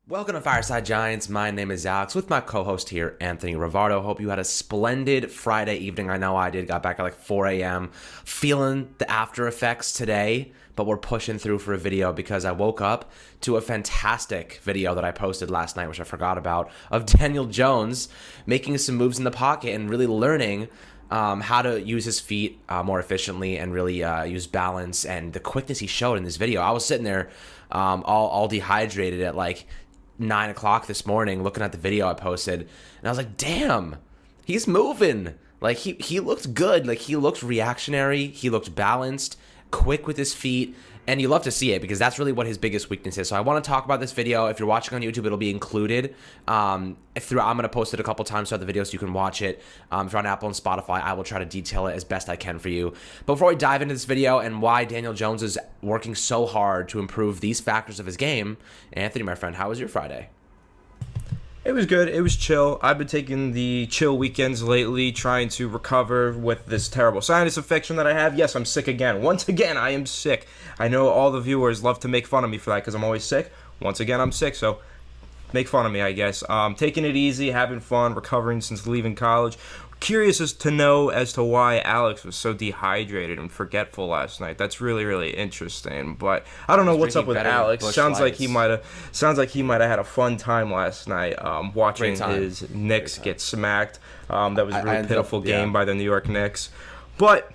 Welcome to Fireside Giants. My name is Alex with my co-host here, Anthony Rivardo. Hope you had a splendid Friday evening. I know I did. Got back at like 4 a.m. Feeling the after effects today, but we're pushing through for a video because I woke up to a fantastic video that I posted last night, which I forgot about, of Daniel Jones making some moves in the pocket and really learning how to use his feet more efficiently and really use balance and the quickness he showed in this video. I was sitting there all dehydrated at like 9 o'clock this morning looking at the video I posted, and I was like, damn, he's moving. Like he looked good. Like he looked reactionary. He looked balanced, quick with his feet, and you love to see it because that's really what his biggest weakness is. So I want to talk about this video. If you're watching on YouTube, it'll be included. I'm going to post it a couple times throughout the video so you can watch it. If you're on Apple and Spotify, I will try to detail it as best I can for you. But before we dive into this video and why Daniel Jones is working so hard to improve these factors of his game, Anthony, my friend, how was your Friday? It was good. It was chill. I've been taking the chill weekends lately, trying to recover with this terrible sinus infection that I have. Yes, I'm sick again. Once again, I am sick. I know all the viewers love to make fun of me for that because I'm always sick. Once again, I'm sick, so make fun of me, I guess. Taking it easy, having fun, recovering since leaving college. Curious as to why Alex was so dehydrated and forgetful last night. That's really, really interesting. But I don't know what's up with Alex. Sounds like he might have had a fun time last night, watching his Knicks get smacked. That was a really pitiful game by the New York Knicks. But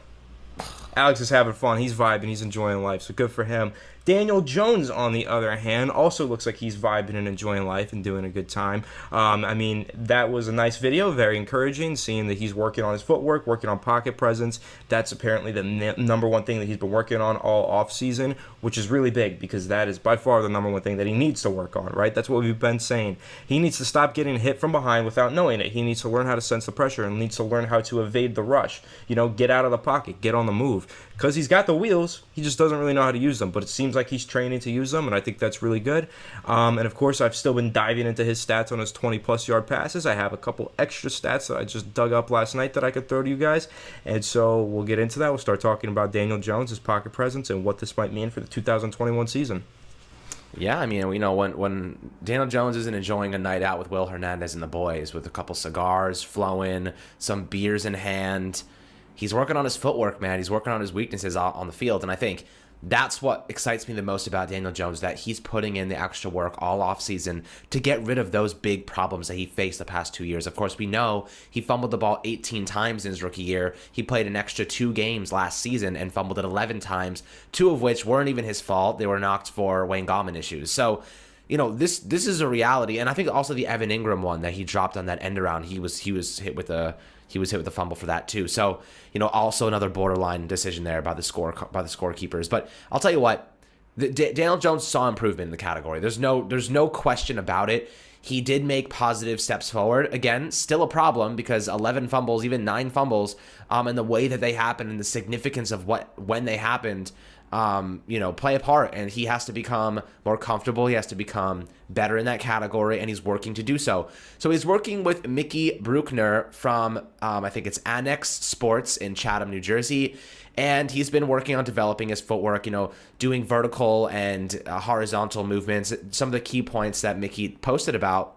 Alex is having fun. He's vibing. He's enjoying life. So good for him. Daniel Jones, on the other hand, also looks like he's vibing and enjoying life and doing a good time. That was a nice video, very encouraging, seeing that he's working on his footwork, working on pocket presence. That's apparently the number one thing that he's been working on all offseason, which is really big because that is by far the number one thing that he needs to work on, right? That's what we've been saying. He needs to stop getting hit from behind without knowing it. He needs to learn how to sense the pressure and needs to learn how to evade the rush. Get out of the pocket, get on the move. Because he's got the wheels, he just doesn't really know how to use them, but it seems like he's training to use them, and I think that's really good. And of course, I've still been diving into his stats on his 20-plus yard passes. I have a couple extra stats that I just dug up last night that I could throw to you guys, and so we'll get into that. We'll start talking about Daniel Jones, his pocket presence, and what this might mean for the 2021 season. Yeah, when Daniel Jones isn't enjoying a night out with Will Hernandez and the boys with a couple cigars flowing, some beers in hand, he's working on his footwork, man. He's working on his weaknesses on the field, and I think that's what excites me the most about Daniel Jones, that he's putting in the extra work all offseason to get rid of those big problems that he faced the past 2 years. Of course, we know he fumbled the ball 18 times in his rookie year. He played an extra 2 games last season and fumbled it 11 times, 2 of which weren't even his fault. They were knocked for Wayne Gallman issues. So, this is a reality. And I think also the Evan Ingram one that he dropped on that end around, he was hit with a fumble for that too. So, also another borderline decision there by the scorekeepers. But I'll tell you what, Daniel Jones saw improvement in the category. There's no question about it. He did make positive steps forward. Again, still a problem because 11 fumbles, even 9 fumbles, and the way that they happened and the significance of when they happened, play a part, and he has to become more comfortable. He has to become better in that category, and he's working to do so. So he's working with Mickey Bruckner from, I think it's Annex Sports in Chatham, New Jersey, and he's been working on developing his footwork, doing vertical and horizontal movements. Some of the key points that Mickey posted about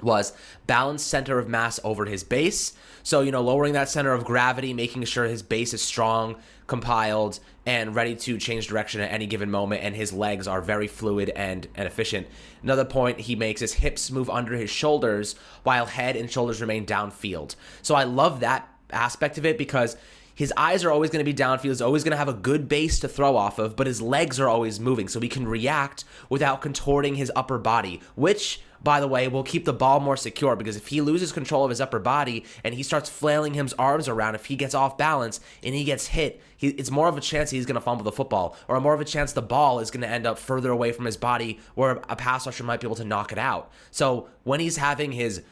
was balanced center of mass over his base. So, lowering that center of gravity, making sure his base is strong, compiled, and ready to change direction at any given moment, and his legs are very fluid and efficient. Another point he makes is hips move under his shoulders while head and shoulders remain downfield. So I love that aspect of it because his eyes are always going to be downfield. He's always going to have a good base to throw off of, but his legs are always moving, so he can react without contorting his upper body, which, by the way, will keep the ball more secure, because if he loses control of his upper body and he starts flailing his arms around, if he gets off balance and he gets hit, it's more of a chance he's going to fumble the football, or more of a chance the ball is going to end up further away from his body where a pass rusher might be able to knock it out. So when he's having his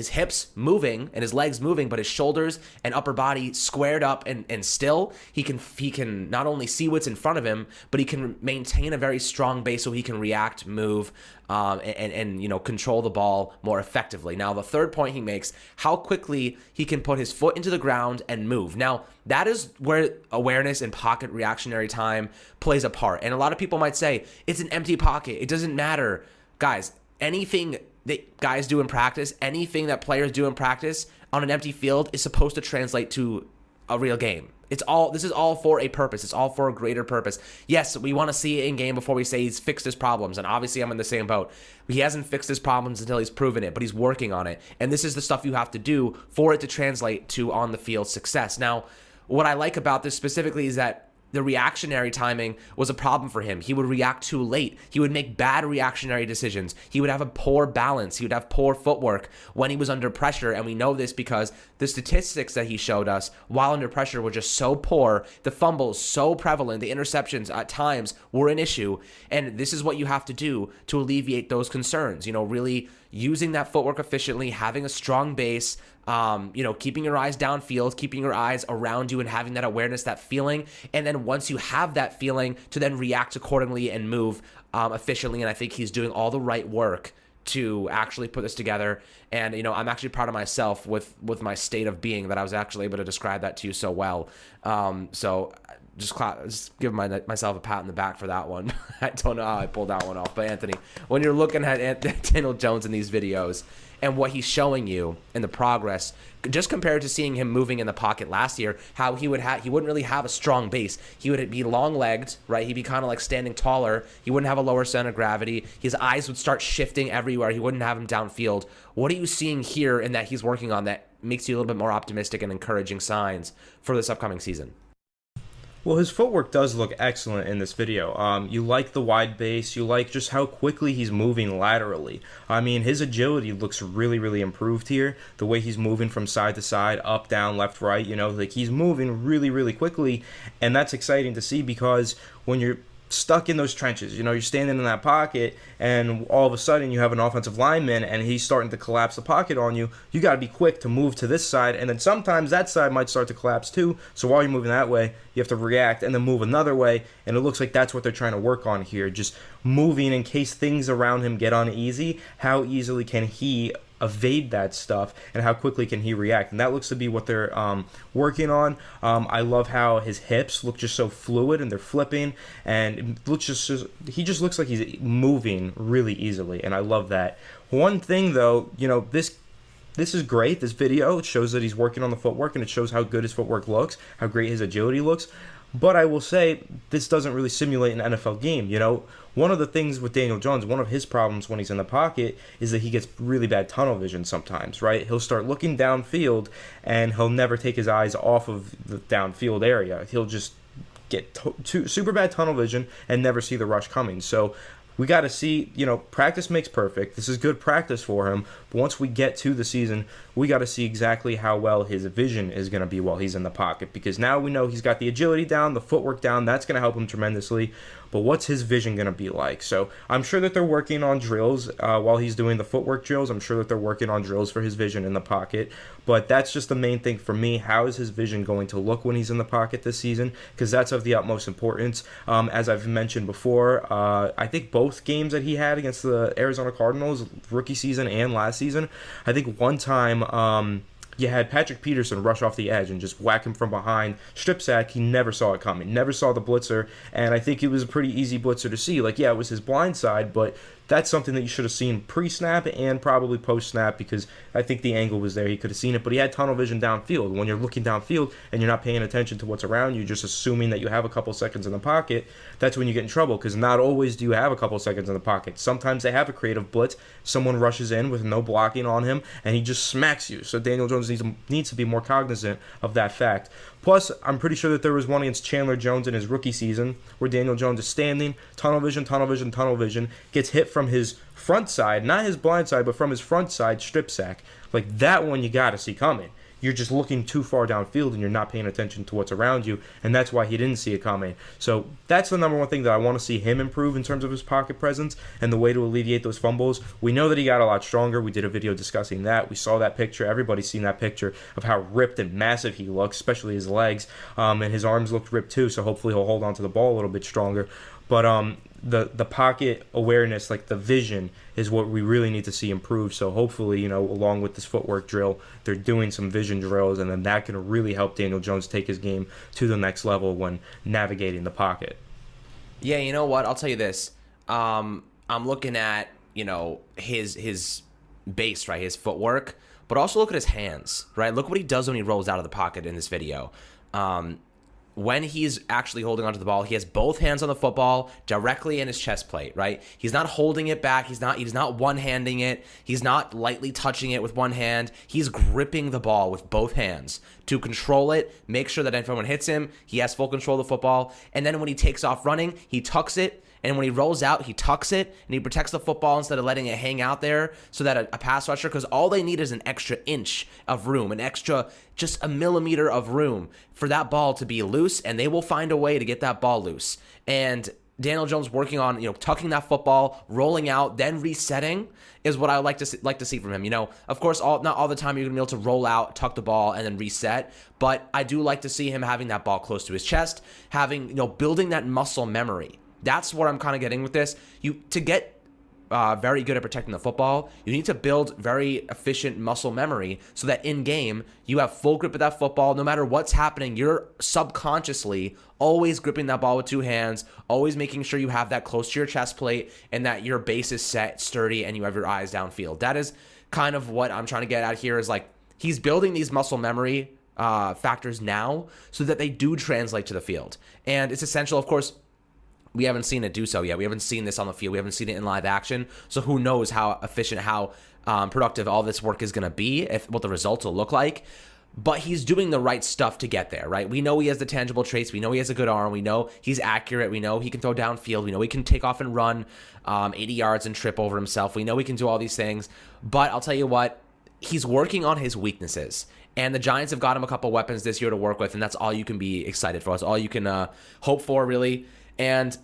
hips moving and his legs moving, but his shoulders and upper body squared up and still, he can not only see what's in front of him, but he can maintain a very strong base so he can react, move, and control the ball more effectively. Now, the third point he makes, how quickly he can put his foot into the ground and move. Now, that is where awareness and pocket reactionary time plays a part. And a lot of people might say, it's an empty pocket, it doesn't matter. Guys, anything that guys do in practice, anything that players do in practice on an empty field is supposed to translate to a real game. This is all for a purpose. It's all for a greater purpose. Yes, we want to see it in game before we say he's fixed his problems. And obviously I'm in the same boat. He hasn't fixed his problems until he's proven it, but he's working on it. And this is the stuff you have to do for it to translate to on the field success. Now, what I like about this specifically is that the reactionary timing was a problem for him. He would react too late. He would make bad reactionary decisions. He would have a poor balance. He would have poor footwork when he was under pressure. And we know this because the statistics that he showed us while under pressure were just so poor. The fumbles so prevalent. The interceptions at times were an issue. And this is what you have to do to alleviate those concerns. Really using that footwork efficiently, having a strong base, keeping your eyes downfield, keeping your eyes around you and having that awareness, that feeling. And then once you have that feeling, to then react accordingly and move efficiently. And I think he's doing all the right work to actually put this together. And, I'm actually proud of myself with my state of being that I was actually able to describe that to you so well. So just give myself a pat in the back for that one. I don't know how I pulled that one off. But Anthony, when you're looking at Daniel Jones in these videos and what he's showing you and the progress, just compared to seeing him moving in the pocket last year, how he wouldn't really have a strong base. He would be long-legged, right? He'd be kind of like standing taller. He wouldn't have a lower center of gravity. His eyes would start shifting everywhere. He wouldn't have him downfield. What are you seeing here in that he's working on that makes you a little bit more optimistic and encouraging signs for this upcoming season? Well, his footwork does look excellent in this video. You like the wide base. You like just how quickly he's moving laterally. I mean, his agility looks really, really improved here. The way he's moving from side to side, up, down, left, right, he's moving really, really quickly. And that's exciting to see because when you're stuck in those trenches, you're standing in that pocket and all of a sudden you have an offensive lineman and he's starting to collapse the pocket on you. You got to be quick to move to this side, and then sometimes that side might start to collapse too. So while you're moving that way, you have to react and then move another way, and it looks like that's what they're trying to work on here, just moving in case things around him get uneasy. How easily can he evade that stuff, and how quickly can he react? And that looks to be what they're working on. I love how his hips look just so fluid and they're flipping, and it looks he just looks like he's moving really easily, and I love that. One thing though, this is great. This video, it shows that he's working on the footwork, and it shows how good his footwork looks, how great his agility looks. But I will say, this doesn't really simulate an NFL game. One of the things with Daniel Jones, one of his problems when he's in the pocket is that he gets really bad tunnel vision sometimes, right? He'll start looking downfield, and he'll never take his eyes off of the downfield area. He'll just get super bad tunnel vision and never see the rush coming. So we got to see, practice makes perfect. This is good practice for him. But once we get to the season, we got to see exactly how well his vision is going to be while he's in the pocket. Because now we know he's got the agility down, the footwork down. That's going to help him tremendously. But what's his vision going to be like? So I'm sure that they're working on drills while he's doing the footwork drills. I'm sure that they're working on drills for his vision in the pocket. But that's just the main thing for me. How is his vision going to look when he's in the pocket this season? Because that's of the utmost importance. As I've mentioned before, I think both games that he had against the Arizona Cardinals, rookie season and last season, I think one time you had Patrick Peterson rush off the edge and just whack him from behind, strip sack. He never saw it coming, never saw the blitzer, and I think it was a pretty easy blitzer to see. Like, yeah, it was his blind side, but that's something that you should have seen pre-snap and probably post-snap, because I think the angle was there. He could have seen it, but he had tunnel vision downfield. When you're looking downfield and you're not paying attention to what's around you, just assuming that you have a couple seconds in the pocket, that's when you get in trouble, because not always do you have a couple seconds in the pocket. Sometimes they have a creative blitz. Someone rushes in with no blocking on him, and he just smacks you. So Daniel Jones needs to be more cognizant of that fact. Plus, I'm pretty sure that there was one against Chandler Jones in his rookie season where Daniel Jones is standing, tunnel vision, gets hit from his front side, not his blind side, but from his front side, strip sack. Like, that one you got to see coming. You're just looking too far downfield and you're not paying attention to what's around you, and that's why he didn't see it coming. So that's the number one thing that I want to see him improve in terms of his pocket presence and the way to alleviate those fumbles. We know that he got a lot stronger. We did a video discussing that. We saw that picture. Everybody's seen that picture of how ripped and massive he looks, especially his legs, and his arms looked ripped too, so hopefully he'll hold on to the ball a little bit stronger. But the pocket awareness, like the vision, is what we really need to see improve. So hopefully, along with this footwork drill, they're doing some vision drills, and then that can really help Daniel Jones take his game to the next level when navigating the pocket. Yeah, you know what? I'll tell you this. I'm looking at his base, right, his footwork, but also look at his hands, right? Look what he does when he rolls out of the pocket in this video. When he's actually holding onto the ball, he has both hands on the football directly in his chest plate, right? He's not holding it back. He's not one-handing it. He's not lightly touching it with one hand. He's gripping the ball with both hands to control it, make sure that if anyone hits him, he has full control of the football. And then when he takes off running, he tucks it. And when he rolls out, he tucks it, and he protects the football instead of letting it hang out there so that a pass rusher, because all they need is an extra inch of room, an extra, just a millimeter of room for that ball to be loose, and they will find a way to get that ball loose. And Daniel Jones working on, tucking that football, rolling out, then resetting is what I like to see from him. Of course, not all the time you're going to be able to roll out, tuck the ball, and then reset. But I do like to see him having that ball close to his chest, building that muscle memory. That's what I'm kind of getting with this. To get very good at protecting the football, you need to build very efficient muscle memory so that in game you have full grip of that football. No matter what's happening, you're subconsciously always gripping that ball with two hands, always making sure you have that close to your chest plate and that your base is set, sturdy, and you have your eyes downfield. That is kind of what I'm trying to get at here, is like he's building these muscle memory factors now so that they do translate to the field. And it's essential, of course. We haven't seen it do so yet. We haven't seen this on the field. We haven't seen it in live action. So who knows how efficient, how productive all this work is going to be, what the results will look like. But he's doing the right stuff to get there, right? We know he has the tangible traits. We know he has a good arm. We know he's accurate. We know he can throw downfield. We know he can take off and run 80 yards and trip over himself. We know he can do all these things. But I'll tell you what, he's working on his weaknesses. And the Giants have got him a couple weapons this year to work with, and that's all you can be excited for. That's all you can hope for, really. And,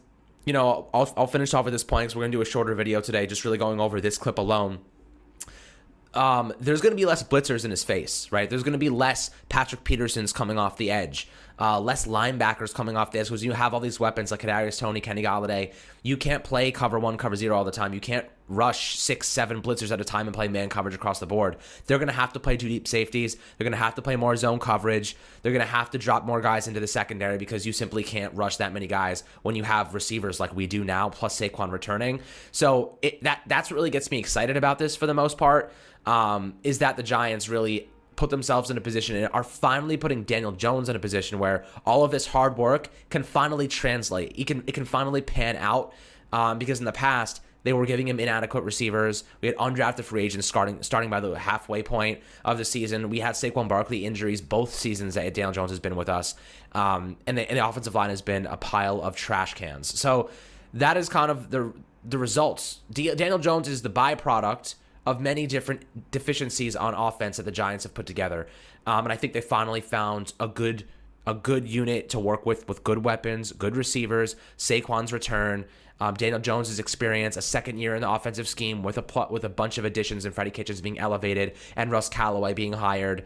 I'll finish off at this point because we're going to do a shorter video today, just really going over this clip alone. There's going to be less blitzers in his face, right? There's going to be less Patrick Petersons coming off the edge, less linebackers coming off the edge, because you have all these weapons like Kadarius Toney, Kenny Golladay. You can't play cover 1, cover 0 all the time. You can't rush 6, 7 blitzers at a time and play man coverage across the board. They're going to have to play 2 deep safeties. They're going to have to play more zone coverage. They're going to have to drop more guys into the secondary because you simply can't rush that many guys when you have receivers like we do now, plus Saquon returning. So that's what really gets me excited about this for the most part, is that the Giants really put themselves in a position and are finally putting Daniel Jones in a position where all of this hard work can finally translate. It can finally pan out, because in the past, they were giving him inadequate receivers. We had undrafted free agents starting by the halfway point of the season. We had Saquon Barkley injuries both seasons that Daniel Jones has been with us. And the offensive line has been a pile of trash cans. So that is kind of the results. Daniel Jones is the byproduct of many different deficiencies on offense that the Giants have put together. And I think they finally found a good unit to work with good weapons, good receivers, Saquon's return, Daniel Jones' experience, a second year in the offensive scheme with a bunch of additions, and Freddie Kitchens being elevated and Russ Callaway being hired.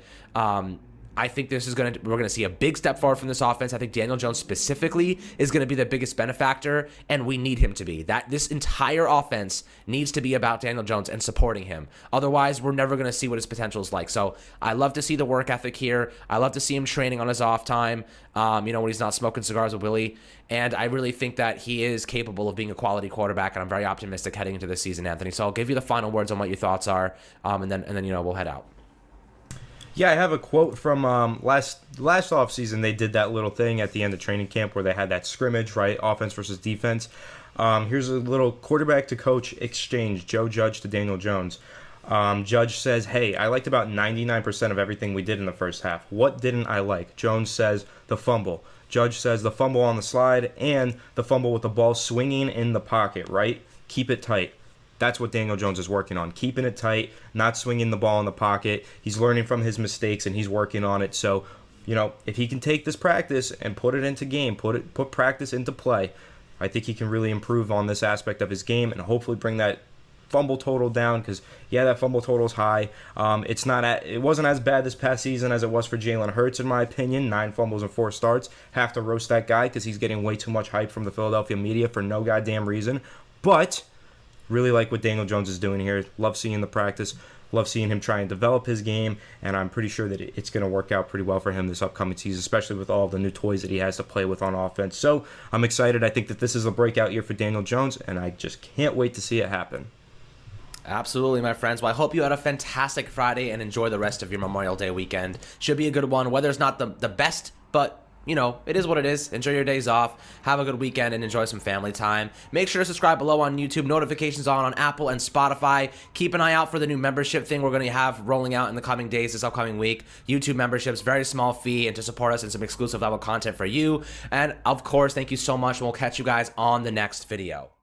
I think we're going to see a big step forward from this offense. I think Daniel Jones specifically is going to be the biggest benefactor, and we need him to be. This entire offense needs to be about Daniel Jones and supporting him. Otherwise, we're never going to see what his potential is like. So I love to see the work ethic here. I love to see him training on his off time, when he's not smoking cigars with Willie. And I really think that he is capable of being a quality quarterback, and I'm very optimistic heading into this season, Anthony. So I'll give you the final words on what your thoughts are, and then we'll head out. Yeah, I have a quote from last offseason. They did that little thing at the end of training camp where they had that scrimmage, right? Offense versus defense. Here's a little quarterback to coach exchange, Joe Judge to Daniel Jones. Judge says, hey, I liked about 99% of everything we did in the first half. What didn't I like? Jones says the fumble. Judge says the fumble on the slide and the fumble with the ball swinging in the pocket, right? Keep it tight. That's what Daniel Jones is working on, keeping it tight, not swinging the ball in the pocket. He's learning from his mistakes, and he's working on it. So, if he can take this practice and put it into game, put practice into play, I think he can really improve on this aspect of his game and hopefully bring that fumble total down, because, that fumble total is high. It wasn't as bad this past season as it was for Jalen Hurts, in my opinion. 9 fumbles and 4 starts. Have to roast that guy because he's getting way too much hype from the Philadelphia media for no goddamn reason. But really like what Daniel Jones is doing here. Love seeing the practice. Love seeing him try and develop his game. And I'm pretty sure that it's going to work out pretty well for him this upcoming season, especially with all the new toys that he has to play with on offense. So I'm excited. I think that this is a breakout year for Daniel Jones, and I just can't wait to see it happen. Absolutely, my friends. Well, I hope you had a fantastic Friday and enjoy the rest of your Memorial Day weekend. Should be a good one. Weather's not the best, but you know, it is what it is. Enjoy your days off. Have a good weekend and enjoy some family time. Make sure to subscribe below on YouTube. Notifications on Apple and Spotify. Keep an eye out for the new membership thing we're going to have rolling out in the coming days this upcoming week. YouTube memberships, very small fee, and to support us in some exclusive level content for you. And of course, thank you so much. And we'll catch you guys on the next video.